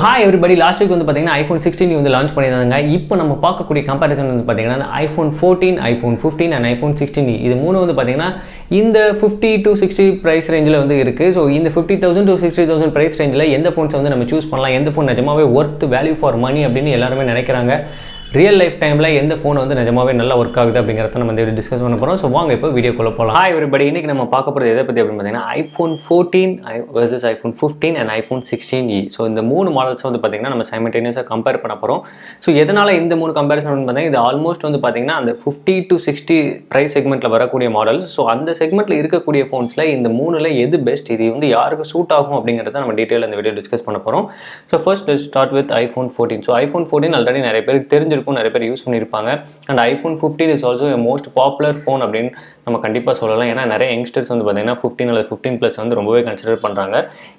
Hi everybody, last week வந்து பாத்தீங்கன்னா iPhone 16 வந்து லான்ச் பண்ணியிருந்தாங்க. இப்போ நம்ம பார்க்கக்கூடிய கம்பேரிசன் வந்து பாத்தீங்கன்னா iPhone 14, iPhone 15 and iPhone 16 இது மூணு வந்து பாத்தீங்கன்னா இந்த 50 to 60 பிரைஸ் ரேஞ்சில் வந்து இருக்கு. ஸோ இந்த 50,000 to 60,000 பிரைஸ் ரேஞ்சில் எந்த ஃபோன்ஸை வந்து நம்ம சூஸ் பண்ணலாம், எந்த ஃபோன் நிஜமாவே ஒர்த் வேல்யூ ஃபார் மணி அப்படின்னு எல்லாருமே நினைக்கிறாங்க. ரியல் லைஃப் டைமில் எந்த ஃபோன் வந்து நிஜமாவே நல்லா ஒர்க் ஆகுது அப்படிங்கிறத நம்ம இந்த டிஸ்கஸ் பண்ண போகிறோம். ஸோ வாங்க இப்போ வீடியோக்குள்ளே போகலாம். ஹாய் எவ்ரிபடி, இன்னைக்கு நம்ம பார்க்க போகிறது எதை பற்றி அப்படின்னு பார்த்தீங்கன்னா iPhone 14 versus iPhone 15 and iPhone 16e. So இந்த மூணு மாடல்ஸ் வந்து பார்த்தீங்கன்னா நம்ம சைமல்டேனியஸாக கம்பேர் பண்ண போகிறோம். ஸோ எதனால் இந்த மூணு கம்பேரிசன் பார்த்தீங்கன்னா இது ஆல்மோஸ்ட் வந்து பார்த்தீங்கன்னா அந்த 50 to 60 ப்ரைஸ் செக்மெண்ட்டில் வரக்கூடிய மாடல்ஸ். ஸோ அந்த செக்மெண்ட்டில் இருக்கக்கூடிய ஃபோன்ஸில் இந்த மூணில் எது பெஸ்ட், இது வந்து யாருக்கு சூட் ஆகும் அப்படிங்கிறத நம்ம டீட்டெயில் இந்த வீடியோ டிஸ்கஸ் பண்ண போகிறோம். So first let's start with iPhone 14. So iPhone 14 already நிறைய பேருக்கு தெரிஞ்சிருக்கும், நிறைய பேர் யூஸ் பண்ணியிருப்பாங்க. And iPhone 15 is also most popular phone அப்படின்னு நம்ம கண்டிப்பாக சொல்லலாம். ஏன்னா நிறைய யங்ஸ்டர்ஸ் வந்து பார்த்தீங்கன்னா 15 அல்லது 15+ வந்து ரொம்பவே கன்சிடர் பண்ணுறாங்க.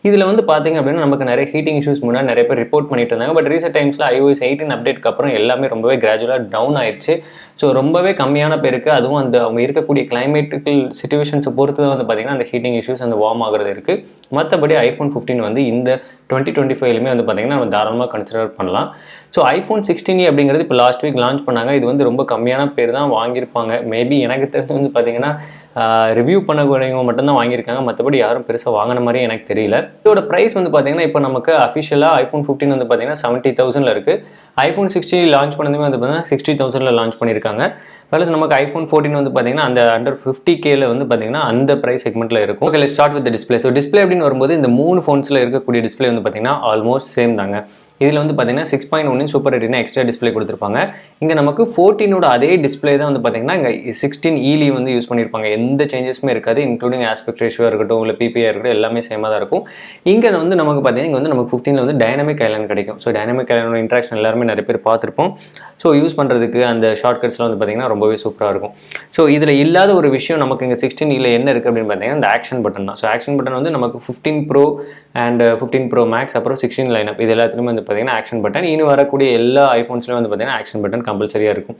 இதில் வந்து பார்த்தீங்க அப்படின்னா நமக்கு நிறைய ஹீட்டிங் இஷ்யூஸ் முன்னாடி நிறைய பேர் ரிப்போர்ட் பண்ணிட்டு இருந்தாங்க. பட் ரீசெண்ட் டைம்ஸில் iOS 18 அப்டேட்க்கு அப்புறம் எல்லாமே ரொம்பவே கிராஜுவலாக டவுன் ஆயிடுச்சு. ஸோ ரொம்பவே கம்மியான பேருக்கு, அதுவும் அந்த அவங்க இருக்கக்கூடிய கிளைமேட்டிக்கல் சிச்சுவேஷன்ஸை பொறுத்து தான் வந்து பார்த்தீங்கன்னா அந்த ஹீட்டிங் இஷ்யூஸ் அந்த வார்ம் ஆகிறது இருக்குது. மற்றபடி iPhone 15 வந்து இந்த 2025லுமே வந்து பார்த்தீங்கன்னா நம்ம தாராளமாக கன்சிடர் பண்ணலாம். ஸோ iPhone 16e அப்படிங்கிறது இப்போ லாஸ்ட் வீக் லான்ச் பண்ணாங்க. இது வந்து ரொம்ப கம்மியான பேர் தான் வாங்கியிருப்பாங்க. மேபி எனக்கு தெரிஞ்சு வந்து பார்த்தீங்கன்னா ரிவ்யூ பண்ணக்கூடியவங்க மட்டும்தான் வாங்கியிருக்காங்க. மற்றபடி யாரும் பெருசாக வாங்கின மாதிரி எனக்கு தெரியல. இதோட ப்ரைஸ் வந்து பார்த்தீங்கன்னா இப்போ நமக்கு அஃபிஷியலாக iPhone 15 வந்து பார்த்தீங்கன்னா 70,000 இருக்குது. iPhone 16 லான்ச் பண்ணதுமே வந்து பார்த்தீங்கன்னா 60,000 லான்ச் பண்ணியிருக்காங்க. ப்ளஸ் நமக்கு iPhone 14 வந்து பார்த்தீங்கன்னா அந்த அண்டர் 50Kல வந்து பார்த்தீங்கன்னா அந்த ப்ரைஸ் செக்மெண்ட்டில் இருக்கும். Okay, let's start with display. So display அப்படின்னு வரும்போது இந்த மூணு ஃபோன்ஸில் இருக்கக்கூடிய டிஸ்பிளே வந்து பார்த்தீங்கன்னா ஆல்மோஸ்ட் சேம் தாங்க. இதில் வந்து பார்த்தீங்கன்னா 6.1 சூப்பர் ரெட்டினா எக்ஸ்ட்ரா டிஸ்பிளே கொடுத்துருப்பாங்க. இங்கே நமக்கு 14ஓட அதே டிஸ்பிளே தான் வந்து பார்த்தீங்கன்னா இங்கே 16e வந்து யூஸ் பண்ணியிருப்பாங்க. எந்த சேஞ்சஸுமே இருக்காது, இன்க்ளூடிங் ஆஸ்பெக்ட் ரேஷியோ இருக்கட்டும், இல்லை பிபிஐ இருக்கட்டும், எல்லாமே சேமாக தான் இருக்கும். இங்கே வந்து நமக்கு பார்த்தீங்கன்னா இங்கே வந்து நமக்கு 15ல் வந்து டைனமிக் ஐலாண்ட் கிடைக்கும். ஸோ டைனமிக் ஐலாண்டோட இன்ட்ராக்ஷன் எல்லாருமே நிறைய பேர் பார்த்துருப்போம். ஸோ யூஸ் பண்ணுறதுக்கு அந்த ஷார்ட்கட்ஸ்லாம் வந்து பார்த்தீங்கன்னா ரொம்பவே சூப்பராக இருக்கும். ஸோ இதில் இல்லாத ஒரு விஷயம் நமக்கு இங்கே 16e என்ன இருக்குது அப்படின்னு பார்த்தீங்கன்னா இந்த ஆக்ஷன் பட்டன் தான். ஸோ ஆக்ஷன் பட்டன் வந்து நமக்கு 15 Pro அண்ட் 15 Pro Max அப்புறம் 16 லைனப் இது எல்லாத்துலேயுமே வந்து பார்த்தீங்கன்னா ஆக்ஷன் பட்டன். இனி வரக்கூடிய எல்லா ஐஃபோன்ஸ்லையும் வந்து பார்த்தீங்கன்னா ஆக்ஷன் பட்டன் கம்பல்சரியாக இருக்கும்.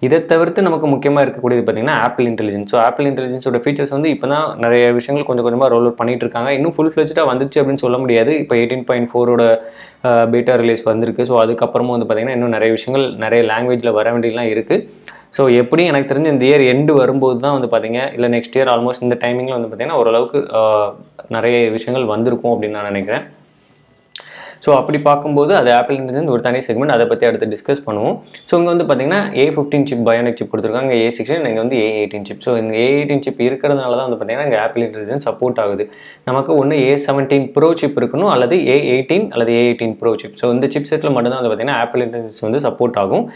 இதை தவிர்த்து நமக்கு முக்கியமாக இருக்கக்கூடியது பார்த்தீங்கன்னா ஆப்பிள் இன்டெலிஜென்ஸ். ஸோ ஆப்பிள் இன்டெலிஜென்ஸோட ஃபீச்சர்ஸ் வந்து இப்போ தான் நிறைய விஷயங்கள் கொஞ்சம் கொஞ்சமாக ரோல் அவுட் பண்ணிட்டு இருக்காங்க. இன்னும் ஃபுல் ஃப்ளெஜ்டாக வந்துச்சு அப்படின்னு சொல்ல முடியாது. இப்போ 18.4ஓட பீட்டா ரிலீஸ் வந்திருக்கு. ஸோ அதுக்கப்புறமும் வந்து பார்த்தீங்கன்னா இன்னும் நிறைய விஷயங்கள் நிறைய லாங்குவேஜில் வர வேண்டியலாம் இருக்குது. ஸோ எப்படி எனக்கு தெரிஞ்சு இந்த இயர் எண்டு வரும்போது தான் வந்து பார்த்தீங்க, இல்லை நெக்ஸ்ட் இயர் ஆல்மோஸ்ட் இந்த டைமிங்கில் வந்து பார்த்தீங்கன்னா ஓரளவுக்கு நிறைய விஷயங்கள் வந்திருக்கும் அப்படின்னு நான் நினைக்கிறேன். ஸோ அப்படி பார்க்கும்போது அது ஆப்பிள் இன்டெலிஜென்ஸ் ஒரு தனி செக்மெண்ட், அதை பற்றி அடுத்து டிஸ்கஸ் பண்ணுவோம். ஸோ இங்கே வந்து பார்த்தீங்கன்னா A15 சிப் பயோனிக் சிப் கொடுத்துருக்காங்க, A16, இங்கே வந்து A18 சிப். ஸோ இங்கே A18 சிப் இருக்கிறதுனால தான் வந்து பார்த்தீங்கன்னா இங்கே ஆப்பிள் இன்டெலிஜென்ஸ் சப்போர்ட் ஆகுது. நமக்கு ஒன்று A17 Pro சிப் இருக்கணும், அல்லது A18 அல்லது A18 Pro சிப். ஸோ இந்த சிப் செட்டில் மட்டும்தான் வந்து பார்த்தீங்கன்னா ஆப்பிள் இன்டெலிஜென்ஸ் வந்து சப்போர்ட் ஆகும்.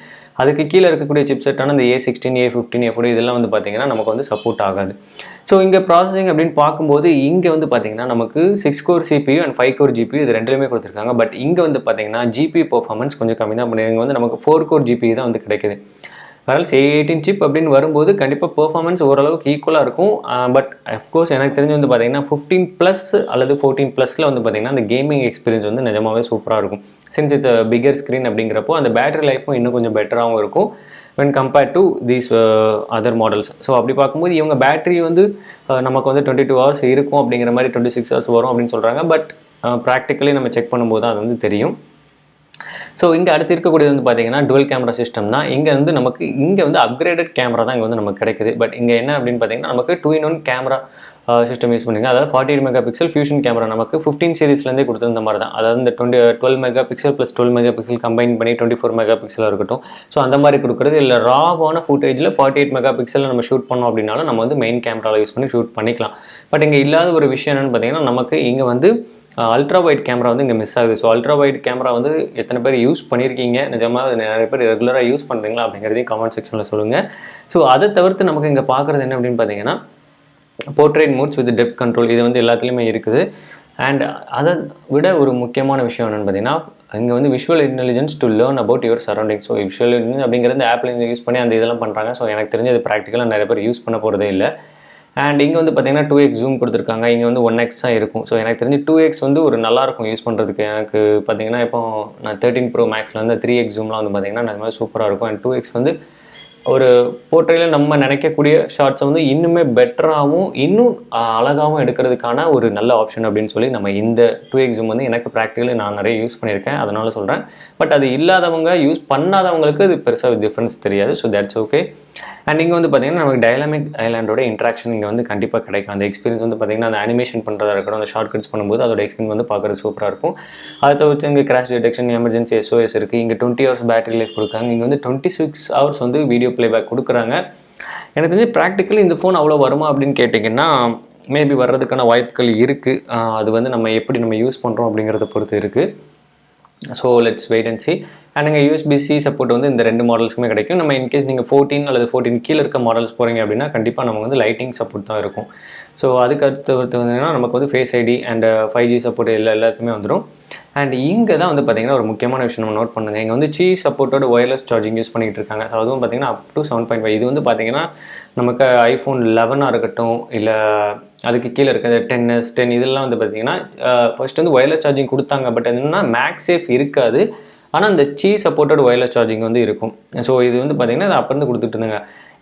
அதுக்கு கீழே இருக்கக்கூடிய சிப் செட்டான இந்த A16, A15, A40 இதெல்லாம் வந்து பார்த்தீங்கன்னா நமக்கு வந்து சப்போர்ட் ஆகாது. ஸோ இங்கே ப்ராசஸிங் அப்படின்னு பார்க்கும்போது இங்கே வந்து பார்த்தீங்கன்னா நமக்கு 6 core CPU and 5 core GPU இது ரெண்டுலேயுமே கொடுத்துருக்காங்க. பட் இங்கே வந்து பார்த்தீங்கன்னா GPU பர்ஃபார்மன்ஸ் கொஞ்சம் கம்மி தான் பண்ணிருக்காங்க. வந்து நமக்கு 4 கோர் GPU தான் வந்து கிடைக்குது. அதனால் A18 சிப் அப்படின்னு வரும்போது கண்டிப்பாக பெர்ஃபார்மன்ஸ் ஓரளவுக்கு ஈக்குவலாக இருக்கும். பட் அஃப்கோர்ஸ் எனக்கு தெரிஞ்சு வந்து பார்த்தீங்கன்னா 15+ அல்லது 14+ல வந்து பார்த்தீங்கன்னா அந்த கேமிங் எக்ஸ்பீரியன்ஸ் வந்து நிஜமாவே சூப்பராக இருக்கும். சின்ஸ் இட்ஸ் பிகர் ஸ்க்ரீன் அப்படிங்கிறப்போ அந்த பேட்டரி லைஃப்பும் இன்னும் கொஞ்சம் பெட்டராகவும் இருக்கும் when compared to these other models. So அப்படி பார்க்கும்போது இவங்க பேட்டரி வந்து நமக்கு வந்து 22 hours இருக்கும் அப்படிங்கிற மாதிரி 26 hours வரும் அப்படின்னு சொல்கிறாங்க. பட் ப்ராக்டிக்கலி நம்ம செக் பண்ணும்போது அது வந்து தெரியும். ஸோ இங்கே அடுத்து இருக்கக்கூடியது வந்து பார்த்தீங்கன்னா டுவல் கேமரா சிஸ்டம் தான். இங்கே வந்து நமக்கு இங்கே வந்து அப்கிரேடட் கேமரா தான் இங்கே வந்து நமக்கு கிடைக்குது. பட் இங்கே என்ன அப்படின்னு பார்த்தீங்கன்னா நமக்கு 2-in-1 கேமரா சிஸ்டம் யூஸ் பண்ணிங்க. அதாவது 48 மெகாபிக்சல் ஃபியூஷன் கேமரா நமக்கு 15 சீரிஸ்லேருந்தே கொடுத்துருந்த மாதிரி தான். அதாவது இந்த 12 மெகாபிக்சல் ப்ளஸ் 12 மெகாபிக்சல் கம்பைன் பண்ணி 24 மெகாபிக்சலாக இருக்கட்டும். ஸோ அந்த மாதிரி கொடுக்குறது. இல்லை ராவான ஃபுட்டேஜில் 48 மெகாபிக்சலில் நம்ம ஷூட் பண்ணோம் அப்படின்னாலும் நம்ம வந்து மெயின் கேமராவில் யூஸ் பண்ணி ஷூட் பண்ணிக்கலாம். பட் இங்கே இல்லாத ஒரு விஷயம் என்னென்னு பார்த்தீங்கன்னா நமக்கு இங்கே வந்து அல்ட்ரா வைட் கேமரா வந்து இங்கே மிஸ் ஆகுது. ஸோ அல்ட்ரா வைட் கேமரா வந்து எத்தனை பேர் யூஸ் பண்ணியிருக்கீங்க, நிஜமாக நிறைய பேர் ரெகுலராக யூஸ் பண்ணுறீங்களா அப்படிங்கிறதையும் கமெண்ட் செக்ஷனில் சொல்லுங்கள். ஸோ அதை தவிர்த்து நமக்கு இங்கே பார்க்குறது என்ன அப்படின்னு பார்த்தீங்கன்னா portrait modes with depth control இது வந்து எல்லாத்துலேயுமே இருக்குது. அண்ட் அதை விட ஒரு முக்கியமான விஷயம் என்னென்னு பார்த்தீங்கன்னா இங்கே வந்து visual intelligence to learn about your surrounding. So visual intelligence அப்படிங்கிறது ஆப்பிள் யூஸ் பண்ணி அந்த இதெல்லாம் பண்ணுறாங்க. ஸோ எனக்கு தெரிஞ்சு அது ப்ராக்டிக்கலாக நிறைய பேர் யூஸ் பண்ண போகிறதே இல்லை. அண்ட் இங்கே வந்து பார்த்தீங்கன்னா 2x ஜூம் கொடுத்துருக்காங்க. இங்கே வந்து 1x தான் இருக்கும். ஸோ எனக்கு தெரிஞ்சு 2x வந்து ஒரு நல்லாயிருக்கும் யூஸ் பண்ணுறதுக்கு. எனக்கு பார்த்தீங்கன்னா இப்போ நான் 13 Pro Maxல வந்து 3x ஜூம்லாம் வந்து பார்த்தீங்கன்னா நிறைய சூப்பராக இருக்கும். அண்ட் 2x வந்து ஒரு போர்ட்ரேயில் நம்ம நினைக்கக்கூடிய ஷார்ட்ஸை வந்து இன்னுமே பெட்டராகவும் இன்னும் அழகாகவும் எடுக்கிறதுக்கான ஒரு நல்ல ஆப்ஷன் அப்படின்னு சொல்லி நம்ம இந்த 2x ஜூம் வந்து எனக்கு ப்ராக்டிக்கலி நான் நிறைய யூஸ் பண்ணியிருக்கேன், அதனால சொல்கிறேன். பட் அது இல்லாதவங்க யூஸ் பண்ணாதவங்களுக்கு இது பெருசாக டிஃப்ரென்ஸ் தெரியாது. So that's okay. அண்ட் இங்கே வந்து பார்த்திங்கன்னா நமக்கு டைனாமிக் ஐலாண்டோட இன்ட்ராக்ஷன் இங்கே வந்து கண்டிப்பாக கிடைக்கும். அந்த எக்ஸ்பீரியன்ஸ் வந்து பார்த்திங்கன்னா அந்த அனிமேஷன் பண்ணுறதா இருக்கட்டும், அந்த ஷார்ட் கட்ஸ் பண்ணும்போது அதோட எக்ஸ்பீரியன்ஸ் வந்து பார்க்குறது சூப்பராக இருக்கும். அதை தவிர்த்து இங்கே கிராஷ் டிடெக்ஷன், எமர்ஜென்சி SOS இருக்குது. இங்கே 20 hours பேட்டரி லைஃப் கொடுக்காங்க. இங்கே வந்து 26 hours வந்து வீடியோ ப்ளேபேக் கொடுக்குறாங்க. எனக்கு தெரிஞ்சு ப்ராக்டிக்கலி இந்த ஃபோன் அவ்வளோ வருமா அப்படின்னு கேட்டிங்கன்னா மேபி வர்றதுக்கான வாய்ப்புகள் இருக்குது. அது வந்து நம்ம எப்படி நம்ம யூஸ் பண்ணுறோம் அப்படிங்கிறத பொறுத்து இருக்குது. So let's wait and see. And நீங்கள் USB-C சப்போர்ட் வந்து இந்த 2 மாடல்ஸுமே கிடைக்கும். நம்ம இன்கேஸ் நீங்கள் 14 அல்லது 14 கீழே இருக்க மாடல்ஸ் போகிறீங்க அப்படின்னா கண்டிப்பாக நமக்கு வந்து லைட்டிங் சப்போர்ட் தான் இருக்கும். ஸோ அதுக்கு அடுத்து வந்தீங்கன்னா நமக்கு வந்து face ID and 5G support எல்லாத்துமே வந்துடும். அண்ட் இங்கே தான் வந்து பார்த்திங்கன்னா ஒரு முக்கியமான விஷயம் நம்ம நோட் பண்ணுங்கள். இங்கே வந்து Qi சப்போர்ட்டோட ஒயர்லெஸ் சார்ஜிங் யூஸ் பண்ணிகிட்டு இருக்காங்க. ஸோ அதுவும் பார்த்திங்கன்னா அப் டு 7.5. இது வந்து பார்த்திங்கன்னா நமக்கு iPhone 11 இருக்கட்டும், இல்லை அதுக்கு கீழே இருக்கிற 10s 10 இதெல்லாம் வந்து பார்த்திங்கன்னா ஃபர்ஸ்ட் வந்து ஒயர்லெஸ் சார்ஜிங் கொடுத்தாங்க. பட் என்னென்னா மேக்ஸேஃப் இருக்காது, ஆனால் அந்த Qi சப்போர்ட்டட் ஒயர்லெஸ் சார்ஜிங் வந்து இருக்கும். ஸோ இது வந்து பார்த்திங்கன்னா அது அப்போ இருந்து கொடுத்துட்டு இருந்தாங்க.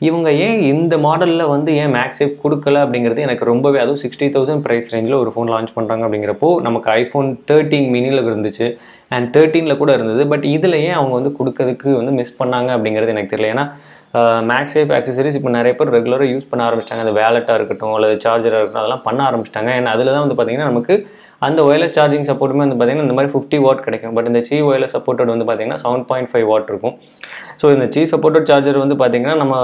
இவங்க ஏன் இந்த மாடலில் வந்து ஏன் மேக்ஸேஃப் கொடுக்கல அப்படிங்கிறது எனக்கு ரொம்பவே, அதுவும் 60,000 ப்ரைஸ் ரேஞ்சில் ஒரு ஃபோன் லான்ச் பண்ணுறாங்க அப்படிங்கிறப்போ நமக்கு iPhone 13 மினியில் இருந்துச்சு அண்ட் 13 கூட இருந்தது. பட் இதில் ஏன் அவங்க வந்து கொடுக்கறதுக்கு வந்து மிஸ் பண்ணாங்க அப்படிங்கிறது எனக்கு தெரியல. ஏன்னா மேக்ஸேஃப் ஆக்சசரிஸ் இப்போ நிறைய பேர் ரெகுலராக யூஸ் பண்ண ஆரம்பிச்சிட்டாங்க. அந்த வேலெட்டாக இருக்கட்டும் அல்லது சார்ஜராக இருக்கட்டும் அதெல்லாம் பண்ண ஆரம்பிச்சிட்டாங்க. ஏன்னா அதில் தான் வந்து பார்த்திங்கன்னா நமக்கு அந்த ஒயர்லெஸ் சார்ஜிங் சப்போர்ட்டுமே வந்து பார்த்திங்கன்னா இந்த மாதிரி 50 வாட் கிடைக்கும். பட் இந்த Qi ஒயர்லெஸ் சப்போர்ட்டட் வந்து பார்த்திங்கன்னா 7.5 வாட் இருக்கும். ஸோ இந்த Qi சப்போர்ட்டட் சார்ஜர் வந்து பார்த்திங்கன்னா நம்ம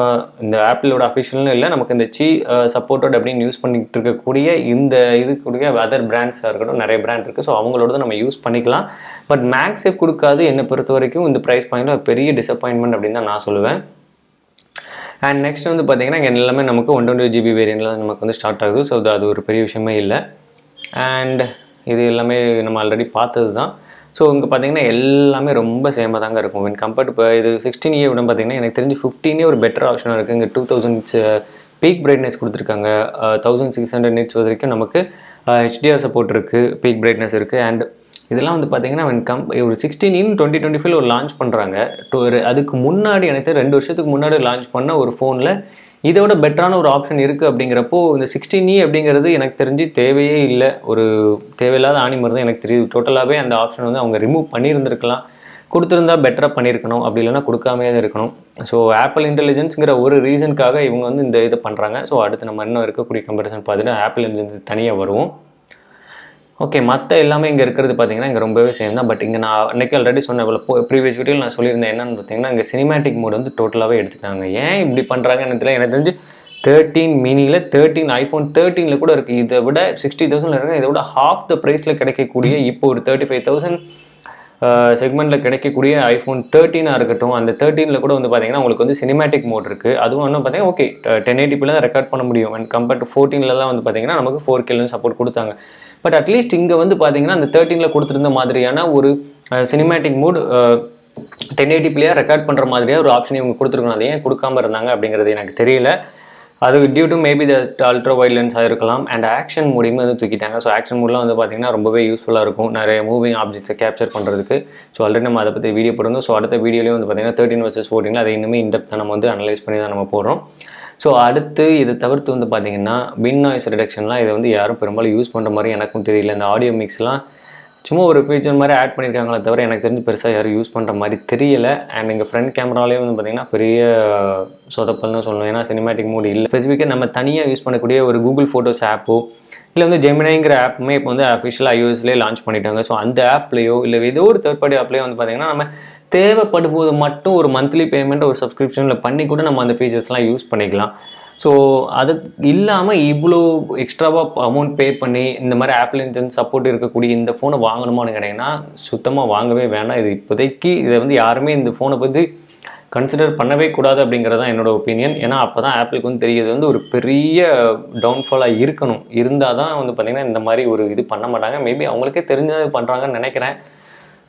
இந்த ஆப்பிளோட அஃபிஷியல்னு இல்லை, நமக்கு இந்த Qi சப்போர்ட்டட் அப்படின்னு யூஸ் பண்ணிட்டு இருக்கக்கூடிய இந்த இதுக்கூடிய அதர் பிராண்ட்ஸாக இருக்கட்டும், நிறைய பிராண்ட் இருக்குது. ஸோ அவங்களோட நம்ம யூஸ் பண்ணிக்கலாம். பட் மேக்ஸேஃப் கொடுக்காது என்னை பொறுத்த வரைக்கும் இந்த ப்ரைஸ் பாயிண்டில் பெரிய டிசப்பாயின்மெண்ட் அப்படின்னு தான் நான் சொல்லுவேன். அண்ட் நெக்ஸ்ட் வந்து பார்த்திங்கன்னா இங்கே எல்லாமே நமக்கு 128GB வேரியன்ட்லாம் நமக்கு வந்து ஸ்டார்ட் ஆகுது. ஸோ அது ஒரு பெரிய விஷயமே இல்லை. அண்ட் இது எல்லாமே நம்ம ஆல்ரெடி பார்த்தது தான். ஸோ இங்கே பார்த்திங்கன்னா எல்லாமே ரொம்ப சேமாக தாங்க இருக்கும். வென் கம்பேர்ட் இப்போ இது 16A விட பார்த்திங்கன்னா எனக்கு தெரிஞ்சு 15 ஒரு பெட்டர் ஆப்ஷனாக இருக்குது. இங்கே 2000 பீக் பிரைட்னஸ் கொடுத்துருக்காங்க. 1600 nits வரைக்கும் நமக்கு HDR சப்போர்ட் இருக்குது, பீக் பிரைட்னஸ் இருக்குது. அண்ட் இதெல்லாம் வந்து பார்த்திங்கன்னா ஒரு 16 2025 ஒரு லான்ச் பண்ணுறாங்க. அதுக்கு முன்னாடி எனக்கு 2 வருஷத்துக்கு முன்னாடி லான்ச் பண்ண ஒரு ஃபோனில் இதோட பெட்டரான ஒரு ஆப்ஷன் இருக்குது அப்படிங்கிறப்போ இந்த 16E அப்படிங்கிறது எனக்கு தெரிஞ்சு தேவையே இல்லை. ஒரு தேவையில்லாத ஆணி மாதிரி தான் எனக்கு தெரியுது. டோட்டலாகவே அந்த ஆப்ஷன் வந்து அவங்க ரிமூவ் பண்ணியிருந்துருக்கலாம், கொடுத்துருந்தா பெட்டராக பண்ணியிருக்கணும், அப்படி இல்லைனா கொடுக்காமே தான் இருக்கணும். ஸோ ஆப்பிள் இன்டெலிஜென்ஸுங்கிற ஒரு ரீசனுக்காக இவங்க வந்து இந்த இதை பண்ணுறாங்க. ஸோ அடுத்து நம்ம இன்னும் இருக்கக்கூடிய கம்பேரிசன் பார்த்துட்டு ஆப்பிள் இன்டெலிஜென்ஸ் தனியாக வருவோம். ஓகே, மற்ற எல்லாமே இங்கே இருக்கிறது பார்த்திங்கன்னா இங்கே ரொம்பவே சேம் தான். பட் இங்கே நான் அன்றைக்கி ஆல்ரெடி சொன்ன ப்ரீவியஸ் வீடியோவில் நான் சொல்லியிருந்தேன் என்னென்னு பார்த்திங்கன்னா இங்கே சினிமேட்டிக் மோட் வந்து டோட்டலாகவே எடுத்துட்டாங்க. ஏன் இப்படி பண்ணுறாங்கன்னு தெரியல. எனக்கு தெரிஞ்சு 13 மினியில் 13 iPhone 13 கூட இருக்குது. இதை விட 60,000 இருக்குது. இதை விட ஹாஃப் த ப்ரைஸில் கிடைக்கக்கூடிய இப்போ ஒரு 35,000 செக்மெண்ட்டில் கிடைக்கக்கூடிய iPhone 13 இருக்கட்டும், அந்த 13 கூட வந்து பார்த்திங்கன்னா உங்களுக்கு வந்து சினிமேட்டிக் மோட் இருக்குது. அதுவும் இன்னும் பார்த்திங்கன்னா ஓகே 1080p தான் ரெக்கார்ட் பண்ண முடியும். அண்ட் கம்பேர்ட் டு 14 வந்து பார்த்திங்கன்னா நமக்கு 4K சப்போர்ட் கொடுத்தாங்க. பட் அட்லீஸ்ட் இங்கே வந்து பார்த்திங்கன்னா அந்த 13 கொடுத்துருந்த மாதிரியான ஒரு சினிமேட்டிக் மோட் 1080p ரெக்கார்ட் பண்ணுற மாதிரியாக ஒரு ஆப்ஷன் இவங்க கொடுத்துருக்கணும். அதை ஏன் கொடுக்காமல் இருந்தாங்க அப்படிங்கிறது எனக்கு தெரியல. அது due to maybe the ultra wide லென்ஸாக இருக்கலாம். அண்ட் ஆக்ஷன் மூடியுமே வந்து தூக்கிட்டாங்க. ஸோ ஆக்ஷன் மூட்லாம் வந்து பார்த்திங்கன்னா ரொம்பவே யூஸ்ஃபுல்லாக இருக்கும் நிறைய மூவிங் ஆப்ஜெக்ட்ஸை கேப்சர் பண்ணுறதுக்கு. ஸோ ஆல்ரெடி நம்ம அதை பற்றி வீடியோ போடுறோம். ஸோ அடுத்த வீடியோலேயே வந்து பார்த்திங்கன்னா 13 vs 14 அதை இன்னுமே இன்டெப்த்தாக நம்ம வந்து அனலைஸ் பண்ணி தான் நம்ம போடுறோம். ஸோ அடுத்து இதை தவிர்த்து வந்து பார்த்திங்கன்னா வின் நாய்ஸ் ரிடக்ஷன்லாம் இதை வந்து யாரும் பெரும்பாலும் யூஸ் பண்ணுற மாதிரி எனக்கும் தெரியல. இந்த ஆடியோ மிக்ஸ்லாம் சும்மா ஒரு ஃபீச்சர் மாதிரி ஆட் பண்ணியிருக்காங்களே தவிர எனக்கு தெரிஞ்சு பெருசாக யாரும் யூஸ் பண்ணுற மாதிரி தெரியல. அண்ட் எங்கள் ஃப்ரண்ட் கேமராலேயும் வந்து பார்த்திங்கன்னா பெரிய சொதப்பல் தான் சொல்லணும். ஏன்னா சினிமேட்டிக் மோட் இல்லை. ஸ்பெசிஃபிக்காக நம்ம தனியாக யூஸ் பண்ணக்கூடிய ஒரு கூகுள் ஃபோட்டோஸ் ஆப்போ இல்லை வந்து ஜெமினிங்கிற ஆப்புமே இப்போ வந்து அஃபிஷியலாக iOSலேயே லான்ச் பண்ணிட்டாங்க. ஸோ அந்த ஆப்லேயோ இல்லை ஏதோ ஒரு தேர்ட் பார்ட்டி ஆப்லேயோ வந்து பார்த்திங்கன்னா நம்ம தேவைப்படும் போது மட்டும் ஒரு மந்த்லி பேமெண்ட் ஒரு சப்ஸ்கிரிப்ஷனில் பண்ணி கூட நம்ம அந்த ஃபீச்சர்ஸ்லாம் யூஸ் பண்ணிக்கலாம். ஸோ அது இல்லாமல் இவ்வளோ எக்ஸ்ட்ராவாக அமௌண்ட் பே பண்ணி இந்த மாதிரி ஆப்பிள் இன்டெலிஜென்ஸ் சப்போர்ட் இருக்கக்கூடிய இந்த ஃபோனை வாங்கணுமான்னு கேட்டிங்கன்னா சுத்தமாக வாங்கவே வேண்டாம். இது இப்போதைக்கு இதை வந்து யாருமே இந்த ஃபோனை பற்றி கன்சிடர் பண்ணவே கூடாது அப்படிங்கிறது தான் என்னோடய ஒப்பீனியன். ஏன்னா அப்போ தான் ஆப்பிளுக்கு வந்து தெரியுது வந்து ஒரு பெரிய டவுன்ஃபாலாக இருக்கணும். இருந்தால் தான் வந்து பார்த்திங்கன்னா இந்த மாதிரி ஒரு இது பண்ண மாட்டாங்க. மேபி அவங்களுக்கே தெரிஞ்சது பண்ணுறாங்கன்னு நினைக்கிறேன்.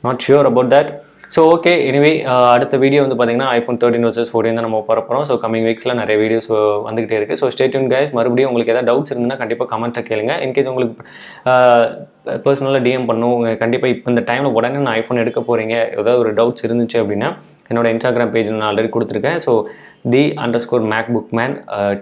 Not sure about that. So okay, anyway அடுத்த வீடியோ வந்து பார்த்திங்கன்னா iPhone 13 vs 14 தான் நம்ம போகிறோம். ஸோ கமிங் வீக்ஸில் நிறைய வீடியோஸ் வந்துகிட்டே இருக்குது. So stay tune guys. மறுபடியும் உங்களுக்கு ஏதாவது டவுட்ஸ் இருந்ததுன்னா கண்டிப்பாக கமெண்ட்டை கேளுங்க. இன்கேஸ் உங்களுக்கு பர்சனலாக டிஎம் பண்ணும் கண்டிப்பாக இப்போ இந்த டைமில் உடனே நான் iPhone எடுக்க போகிறீங்க ஏதாவது ஒரு டவுட்ஸ் இருந்துச்சு அப்படின்னா என்னோட இன்ஸ்டாகிராம் பேஜில் நான் ஆல்ரெடி கொடுத்துருக்கேன். ஸோ the_macbookman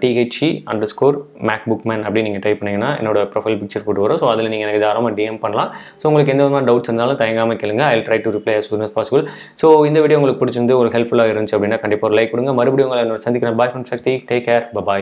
THE_macbookman அப்படின்னு நீங்கள் டைப் பண்ணிங்கன்னா என்னோட ப்ரொஃபைல் பிக்சர் போட்டு வரும். ஸோ அதில் நீங்கள் எனக்கு தாராளமாக DM பண்ணலாம். ஸோ உங்களுக்கு எந்த விதமான டவுட்ஸ் இருந்தாலும் தயங்காமல் கேளுங்க. I will try to reply as soon as possible. So இந்த வீடியோ உங்களுக்கு பிடிச்சிருந்து ஒரு ஹெல்ப்ஃபுல்லாக இருந்துச்சு அப்படின்னா கண்டிப்பாக ஒரு லைக் கொடுங்க. மறுபடியும் உங்களை என்னோட சந்திக்கிறேன். Bye from Shakti. Take care. Bye.